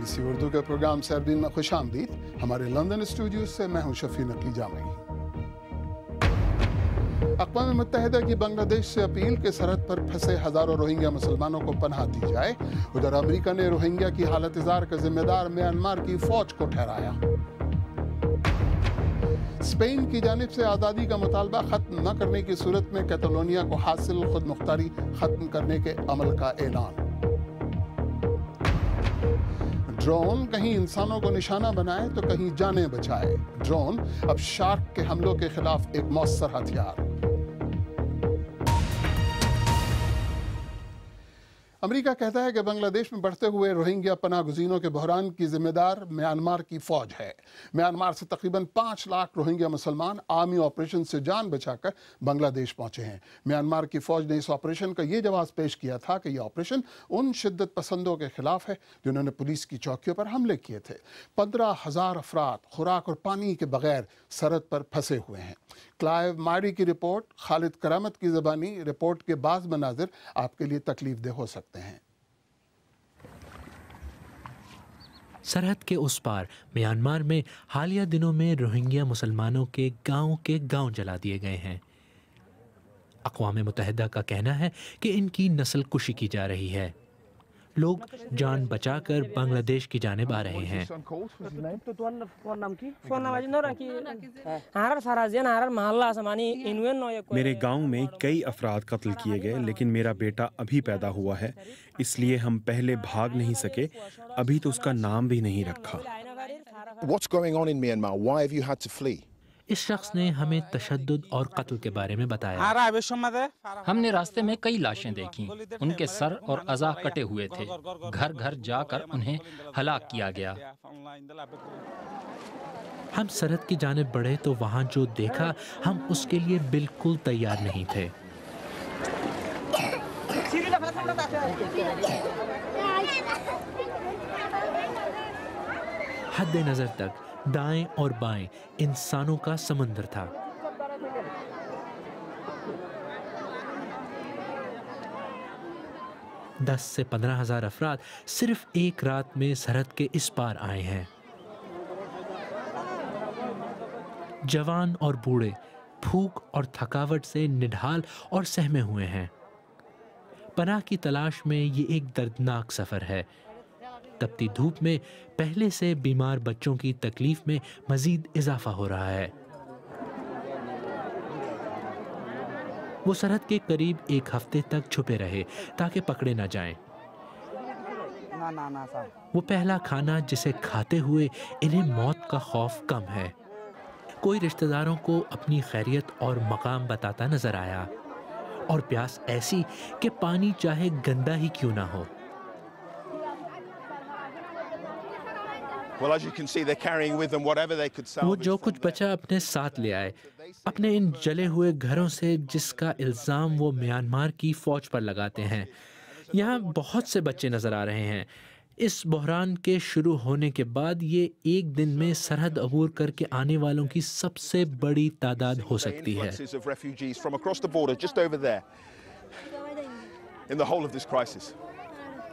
BBC Urdu کے programme سربین میں خوش آمدید۔ ہمارے لندن اسٹوڈیو سے میں ہوں شفیع نقی جامعی۔ اقوام متحدہ کی بنگلہ دیش سے اپیل کہ سرحد پر پھنسے ہزاروں روہنگیا مسلمانوں کو پناہ دی جائے۔ ادھر امریکہ نے روہنگیا کی حالت ازار کا ذمہ دار میانمار کی فوج کو ٹھہرایا۔ اسپین کی جانب سے آزادی کا مطالبہ ختم نہ کرنے کی صورت میں کیٹالونیا کو حاصل خود مختاری ختم کرنے کے عمل کا اعلان۔ ڈرون کہیں انسانوں کو نشانہ بنائے تو کہیں جانیں بچائے۔ ڈرون اب شارک کے حملوں کے خلاف ایک مؤثر ہتھیار۔ امریکہ کہتا ہے کہ بنگلہ دیش میں بڑھتے ہوئے روہنگیا پناہ گزینوں کے بحران کی ذمہ دار میانمار کی فوج ہے۔ میانمار سے تقریباً 5 لاکھ روہنگیا مسلمان عارمی آپریشن سے جان بچا کر بنگلہ دیش پہنچے ہیں۔ میانمار کی فوج نے اس آپریشن کا یہ جواز پیش کیا تھا کہ یہ آپریشن ان شدت پسندوں کے خلاف ہے جنہوں نے پولیس کی چوکیوں پر حملے کیے تھے۔ 15,000 افراد خوراک اور پانی کے بغیر سرحد پر پھنسے ہوئے ہیں۔ کلائیو مائری کی رپورٹ، خالد کرامت کی زبانی رپورٹ کے بعض مناظر آپ کے لیے تکلیف دہ ہو سکتے ہیں۔ سرحد کے اس پار میانمار میں حالیہ دنوں میں روہنگیا مسلمانوں کے گاؤں جلا دیے گئے ہیں۔ اقوام متحدہ کا کہنا ہے کہ ان کی نسل کشی کی جا رہی ہے۔ لوگ جان بچا کر بنگلہ دیش کی جانب آ رہے ہیں۔ میرے گاؤں میں کئی افراد قتل کیے گئے، لیکن میرا بیٹا ابھی پیدا ہوا ہے، اس لیے ہم پہلے بھاگ نہیں سکے، ابھی تو اس کا نام بھی نہیں رکھا۔ What's going on in Myanmar? Why have you had to flee? اس شخص نے ہمیں تشدد اور قتل کے بارے میں بتایا۔ ہم نے راستے میں کئی لاشیں دیکھیں، ان کے سر اور اعضاء کٹے ہوئے تھے، گھر گھر جا کر انہیں ہلاک کیا گیا۔ ہم سرحد کی جانب بڑھے تو وہاں جو دیکھا ہم اس کے لیے بالکل تیار نہیں تھے۔ حد نظر تک دائیں اور بائیں انسانوں کا سمندر تھا۔ دس سے 15,000 افراد صرف ایک رات میں سرحد کے اس پار آئے ہیں۔ جوان اور بوڑھے بھوک اور تھکاوٹ سے نڈھال اور سہمے ہوئے ہیں۔ پناہ کی تلاش میں یہ ایک دردناک سفر ہے۔ تپتی دھوپ میں پہلے سے بیمار بچوں کی تکلیف میں مزید اضافہ ہو رہا ہے۔ وہ سرحد کے قریب ایک ہفتے تک چھپے رہے تاکہ پکڑے نہ جائیں۔ وہ پہلا کھانا جسے کھاتے ہوئے انہیں موت کا خوف کم ہے۔ کوئی رشتہ داروں کو اپنی خیریت اور مقام بتاتا نظر آیا، اور پیاس ایسی کہ پانی چاہے گندا ہی کیوں نہ ہو۔ وہ جو کچھ بچا اپنے ساتھ لے آئے، اپنے ان جلے ہوئے گھروں سے جس کا الزام وہ میانمار کی فوج پر لگاتے ہیں۔ یہاں بہت سے بچے نظر آ رہے ہیں۔ اس بحران کے شروع ہونے کے بعد یہ ایک دن میں سرحد عبور کر کے آنے والوں کی سب سے بڑی تعداد ہو سکتی ہے۔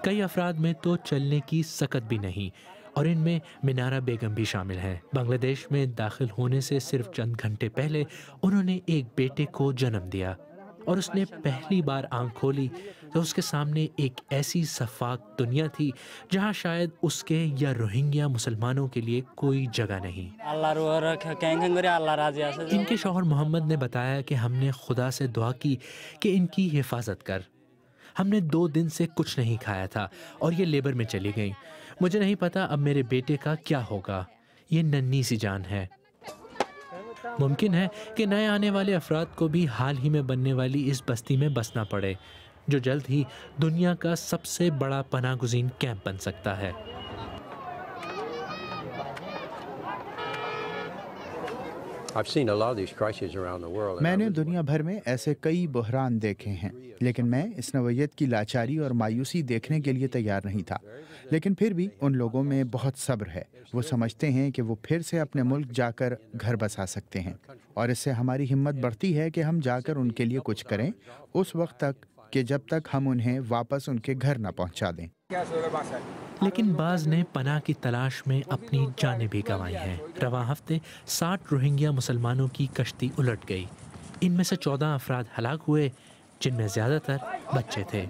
کئی افراد میں تو چلنے کی سکت بھی نہیں، اور ان میں منارہ بیگم بھی شامل ہیں۔ بنگلہ دیش میں داخل ہونے سے صرف چند گھنٹے پہلے انہوں نے ایک بیٹے کو جنم دیا، اور اس نے پہلی بار آنکھ کھولی تو اس کے سامنے ایک ایسی شفاف دنیا تھی جہاں شاید اس کے یا روہنگیا مسلمانوں کے لیے کوئی جگہ نہیں۔ ان کے شوہر محمد نے بتایا کہ ہم نے خدا سے دعا کی کہ ان کی حفاظت کر۔ ہم نے 2 دن سے کچھ نہیں کھایا تھا اور یہ لیبر میں چلی گئیں۔ مجھے نہیں پتا اب میرے بیٹے کا کیا ہوگا، یہ ننھی سی جان ہے۔ ممکن ہے کہ نئے آنے والے افراد کو بھی حال ہی میں بننے والی اس بستی میں بسنا پڑے، جو جلد ہی دنیا کا سب سے بڑا پناہ گزین کیمپ بن سکتا ہے۔ میں نے دنیا بھر میں ایسے کئی بحران دیکھے ہیں، لیکن میں اس نوعیت کی لاچاری اور مایوسی دیکھنے کے لیے تیار نہیں تھا۔ لیکن پھر بھی ان لوگوں میں بہت صبر ہے۔ وہ سمجھتے ہیں کہ وہ پھر سے اپنے ملک جا کر گھر بسا سکتے ہیں، اور اس سے ہماری ہمت بڑھتی ہے کہ ہم جا کر ان کے لیے کچھ کریں اس وقت تک کہ جب تک ہم انہیں واپس ان کے گھر نہ پہنچا دیں۔ لیکن بعض نے پناہ کی تلاش میں اپنی جانیں بھی گنوائی ہیں۔ رواں ہفتے 60 روہنگیا مسلمانوں کی کشتی الٹ گئی۔ ان میں سے 14 افراد ہلاک ہوئے، جن میں زیادہ تر بچے تھے۔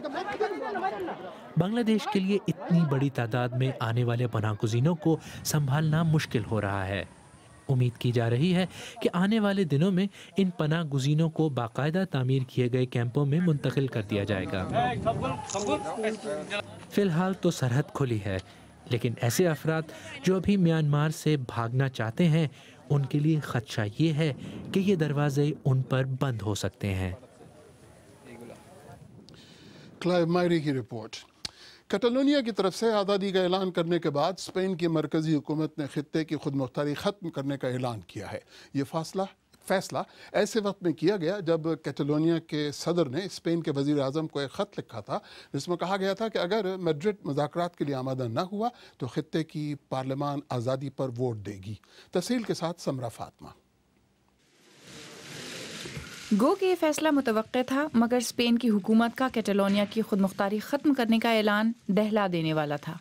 بنگلہ دیش کے لیے اتنی بڑی تعداد میں آنے والے پناہ گزینوں کو سنبھالنا مشکل ہو رہا ہے۔ امید کی جا رہی ہے کہ آنے والے دنوں میں ان پناہ گزینوں کو باقاعدہ تعمیر کیے گئے کیمپوں میں منتقل کر دیا جائے گا۔ فی الحال تو سرحد کھلی ہے، لیکن ایسے افراد جو ابھی میانمار سے بھاگنا چاہتے ہیں، ان کے لیے خدشہ یہ ہے کہ یہ دروازے ان پر بند ہو سکتے ہیں۔ کلائیو مائری کی رپورٹ۔ کیٹالونیا کی طرف سے آزادی کا اعلان کرنے کے بعد اسپین کی مرکزی حکومت نے خطے کی خود مختاری ختم کرنے کا اعلان کیا ہے۔ یہ فیصلہ ایسے وقت میں کیا گیا جب کیٹالونیا کے صدر نے اسپین کے وزیر اعظم کو ایک خط لکھا تھا، جس میں کہا گیا تھا کہ اگر میڈرڈ مذاکرات کے لیے آمادہ نہ ہوا تو خطے کی پارلیمان آزادی پر ووٹ دے گی۔ تفصیل کے ساتھ سمرہ فاطمہ۔ گو کہ یہ فیصلہ متوقع تھا، مگر اسپین کی حکومت کا کیٹالونیا کی خود مختاری ختم کرنے کا اعلان دہلا دینے والا تھا۔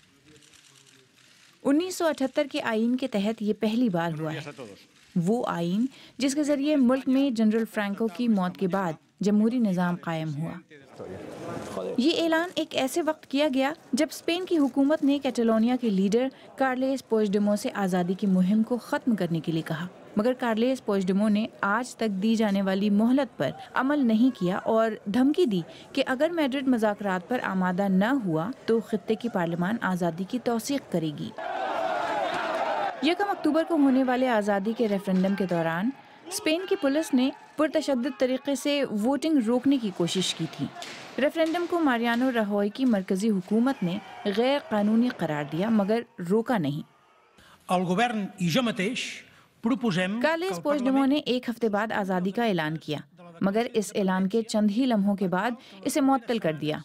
1978 کے آئین کے تحت یہ پہلی بار ہوا ہے، وہ آئین جس کے ذریعے ملک میں جنرل فرینکو کی موت کے بعد جمہوری نظام قائم ہوا۔ یہ اعلان ایک ایسے وقت کیا گیا جب اسپین کی حکومت نے کیٹالونیا کے لیڈر کارلیس پوئجڈیمو سے آزادی کی مہم کو ختم کرنے کے لیے کہا، مگر کارلیس پوئجڈیمو نے آج تک دی جانے والی مہلت پر عمل نہیں کیا اور دھمکی دی کہ اگر میڈرڈ مذاکرات پر آمادہ نہ ہوا تو خطے کی پارلیمان آزادی کی توثیق کرے گی۔ 1 اکتوبر کو ہونے والے آزادی کے ریفرنڈم کے دوران اسپین کی پولیس نے پرتشدد طریقے سے ووٹنگ روکنے کی کوشش کی تھی۔ ریفرنڈم کو ماریانو راہوئی کی مرکزی حکومت نے غیر قانونی قرار دیا، مگر روکا نہیں۔ کارلیس پوئجڈیمو نے 1 ہفتے بعد آزادی کا اعلان کیا، مگر اس اعلان کے چند ہی لمحوں کے بعد اسے معطل کر دیا۔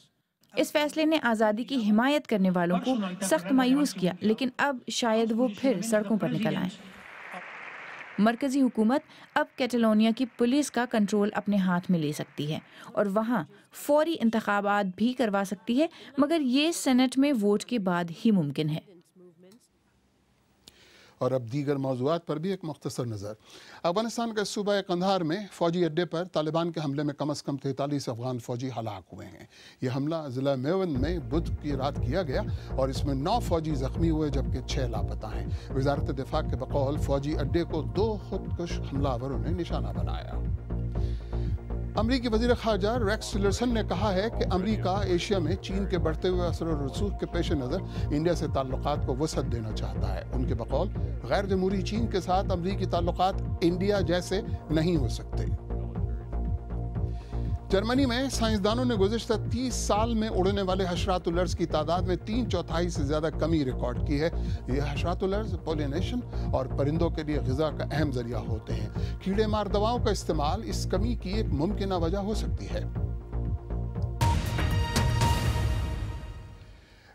اس فیصلے نے آزادی کی حمایت کرنے والوں کو سخت مایوس کیا، لیکن اب شاید وہ پھر سڑکوں پر نکل آئیں۔ مرکزی حکومت اب کیٹالونیا کی پولیس کا کنٹرول اپنے ہاتھ میں لے سکتی ہے اور وہاں فوری انتخابات بھی کروا سکتی ہے، مگر یہ سینٹ میں ووٹ کے بعد ہی ممکن ہے۔ اور اب دیگر موضوعات پر بھی ایک مختصر نظر۔ افغانستان کے صوبہ قندھار میں فوجی اڈے پر طالبان کے حملے میں کم از کم 43 افغان فوجی ہلاک ہوئے ہیں۔ یہ حملہ ضلع میوند میں بدھ کی رات کیا گیا اور اس میں 9 فوجی زخمی ہوئے جبکہ 6 لاپتہ ہیں۔ وزارت دفاع کے بقول فوجی اڈے کو 2 خودکش حملہ آوروں نے نشانہ بنایا۔ امریکی وزیر خارجہ ریکس ٹیلرسن نے کہا ہے کہ امریکہ ایشیا میں چین کے بڑھتے ہوئے اثر و رسوخ کے پیش نظر انڈیا سے تعلقات کو وسعت دینا چاہتا ہے۔ ان کے بقول غیر جمہوری چین کے ساتھ امریکی تعلقات انڈیا جیسے نہیں ہو سکتے۔ جرمنی میں سائنسدانوں نے گزشتہ 30 سال میں اڑنے والے حشرات الارض کی تعداد میں 3/4 سے زیادہ کمی ریکارڈ کی ہے۔ یہ حشرات الارض پولینیشن اور پرندوں کے لیے غذا کا اہم ذریعہ ہوتے ہیں۔ کیڑے مار دواؤں کا استعمال اس کمی کی ایک ممکنہ وجہ ہو سکتی ہے۔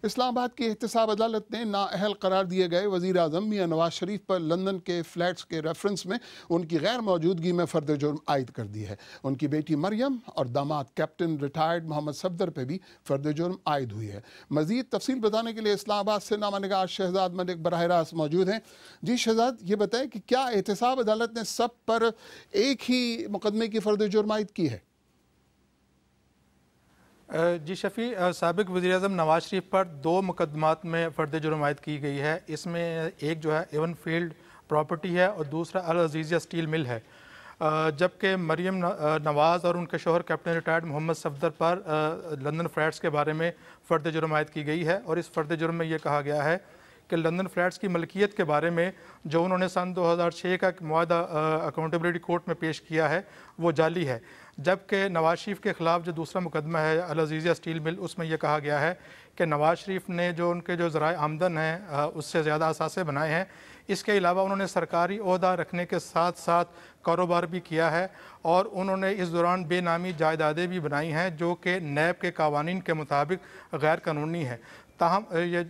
اسلام آباد کی احتساب عدالت نے نااہل قرار دیے گئے وزیر اعظم میاں نواز شریف پر لندن کے فلیٹس کے ریفرنس میں ان کی غیر موجودگی میں فرد جرم عائد کر دی ہے۔ ان کی بیٹی مریم اور داماد کیپٹن ریٹائرڈ محمد صفدر پہ بھی فرد جرم عائد ہوئی ہے۔ مزید تفصیل بتانے کے لیے اسلام آباد سے نامہ نگار شہزاد ملک براہ راست موجود ہیں۔ جی شہزاد، یہ بتائیں کہ کیا احتساب عدالت نے سب پر ایک ہی مقدمے کی فرد جرم عائد کی ہے؟ جی شفیع، سابق وزیر اعظم نواز شریف پر 2 مقدمات میں فرد جرم عائد کی گئی ہے۔ اس میں ایک جو ہے ایون فیلڈ پراپرٹی ہے اور دوسرا العزیزیہ سٹیل مل ہے، جبکہ مریم نواز اور ان کے شوہر کیپٹن ریٹائرڈ محمد صفدر پر لندن فلیٹس کے بارے میں فرد جرم عائد کی گئی ہے، اور اس فرد جرم میں یہ کہا گیا ہے کہ لندن فلیٹس کی ملکیت کے بارے میں جو انہوں نے سن 2006 کا معاہدہ اکاؤنٹیبلٹی کورٹ میں پیش کیا ہے وہ جعلی ہے، جبکہ نواز شریف کے خلاف جو دوسرا مقدمہ ہے العزیزیہ سٹیل مل، اس میں یہ کہا گیا ہے کہ نواز شریف نے جو ان کے جو ذرائع آمدن ہیں اس سے زیادہ اثاثے بنائے ہیں۔ اس کے علاوہ انہوں نے سرکاری عہدہ رکھنے کے ساتھ ساتھ کاروبار بھی کیا ہے، اور انہوں نے اس دوران بے نامی جائیدادیں بھی بنائی ہیں جو کہ نیب کے قوانین کے مطابق غیر قانونی ہے۔ تاہم یہ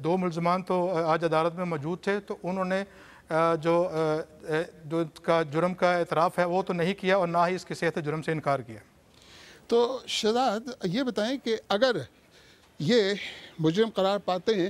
2 ملزمان تو آج عدالت میں موجود تھے، تو انہوں نے جو کا جرم کا اعتراف ہے وہ تو نہیں کیا اور نہ ہی اس کی صحت جرم سے انکار کیا۔ تو شہزاد یہ بتائیں کہ اگر یہ مجرم قرار پاتے ہیں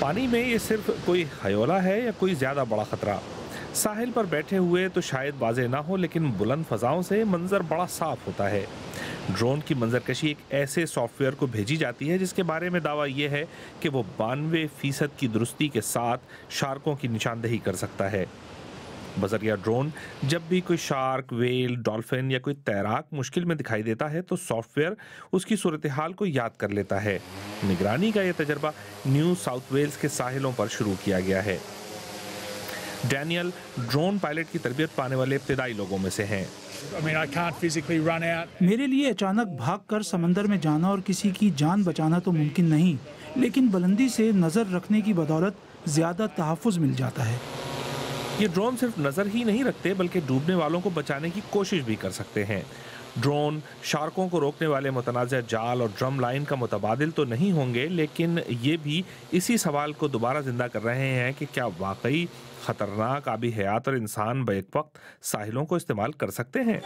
پانی میں یہ صرف کوئی ہیولا ہے یا کوئی زیادہ بڑا خطرہ؟ ساحل پر بیٹھے ہوئے تو شاید واضح نہ ہو، لیکن بلند فضاؤں سے منظر بڑا صاف ہوتا ہے۔ ڈرون کی منظر کشی ایک ایسے سافٹ ویئر کو بھیجی جاتی ہے جس کے بارے میں دعویٰ یہ ہے کہ وہ 92% کی درستی کے ساتھ شارکوں کی نشاندہی کر سکتا ہے۔ بذریعہ ڈرون جب بھی کوئی شارک، ویل، ڈالفن یا کوئی تیراک مشکل میں دکھائی دیتا ہے تو سافٹ ویئر اس کی صورتحال کو یاد کر لیتا ہے۔ نگرانی کا یہ تجربہ نیو ساؤتھ ویلز کے ساحلوں پر شروع کیا گیا ہے۔ ڈینیل ڈرون پائلٹ کی تربیت پانے والے ابتدائی لوگوں میں سے ہیں۔ میرے لیے اچانک بھاگ کر سمندر میں جانا اور کسی کی جان بچانا تو ممکن نہیں، لیکن بلندی سے نظر رکھنے کی بدولت زیادہ تحفظ مل جاتا ہے۔ یہ ڈرون صرف نظر ہی نہیں رکھتے بلکہ ڈوبنے والوں کو بچانے کی کوشش بھی کر سکتے ہیں۔ ڈرون شارکوں کو روکنے والے متنازع جال اور ڈرم لائن کا متبادل تو نہیں ہوں گے، لیکن یہ بھی اسی سوال کو دوبارہ زندہ کر رہے ہیں کہ کیا واقعی خطرناک آبی حیات اور انسان بیک وقت ساحلوں کو استعمال کر سکتے ہیں؟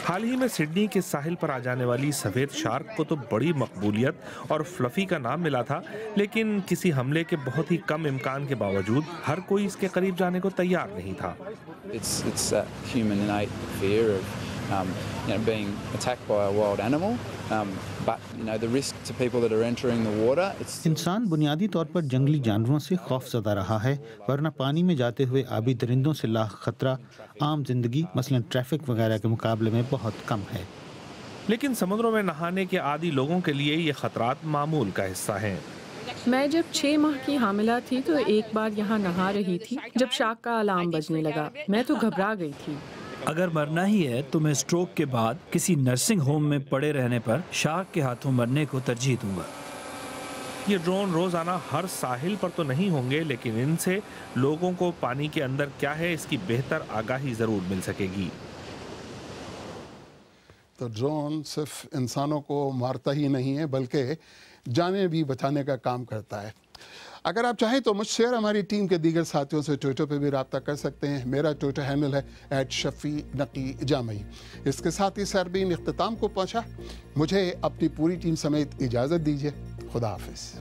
حال ہی میں سڈنی کے ساحل پر آ جانے والی سفید شارک کو تو بڑی مقبولیت اور فلفی کا نام ملا تھا، لیکن کسی حملے کے بہت ہی کم امکان کے باوجود ہر کوئی اس کے قریب جانے کو تیار نہیں تھا۔ being attacked by a wild animal, but the risk to people that are entering the water. انسان بنیادی طور پر جنگلی جانوروں سے خوف زدہ رہا ہے، ورنہ پانی میں جاتے ہوئے آبی درندوں سے لاحق خطرہ عام زندگی مثلا ٹریفک وغیرہ کے مقابلے میں بہت کم ہے۔ لیکن سمندروں میں نہانے کے عادی لوگوں کے لیے یہ خطرات معمول کا حصہ ہیں۔ میں جب 6 ماہ کی حاملہ تھی تو ایک بار یہاں نہا رہی تھی جب شارک کا الارم بجنے لگا، میں تو گھبرا گئی تھی۔ اگر مرنا ہی ہے تو میں اسٹروک کے بعد کسی نرسنگ ہوم میں پڑے رہنے پر شارک کے ہاتھوں مرنے کو ترجیح دوں گا۔ یہ ڈرون روزانہ ہر ساحل پر تو نہیں ہوں گے، لیکن ان سے لوگوں کو پانی کے اندر کیا ہے اس کی بہتر آگاہی ضرور مل سکے گی۔ تو ڈرون صرف انسانوں کو مارتا ہی نہیں ہے بلکہ جانیں بھی بچانے کا کام کرتا ہے۔ اگر آپ چاہیں تو مجھ سے اور ہماری ٹیم کے دیگر ساتھیوں سے ٹویٹر پہ بھی رابطہ کر سکتے ہیں۔ میرا ٹویٹر ہینڈل ہے @شفیع_جامعی۔ اس کے ساتھ ہی سربین اختتام کو پہنچا۔ مجھے اپنی پوری ٹیم سمیت اجازت دیجیے۔ خدا حافظ۔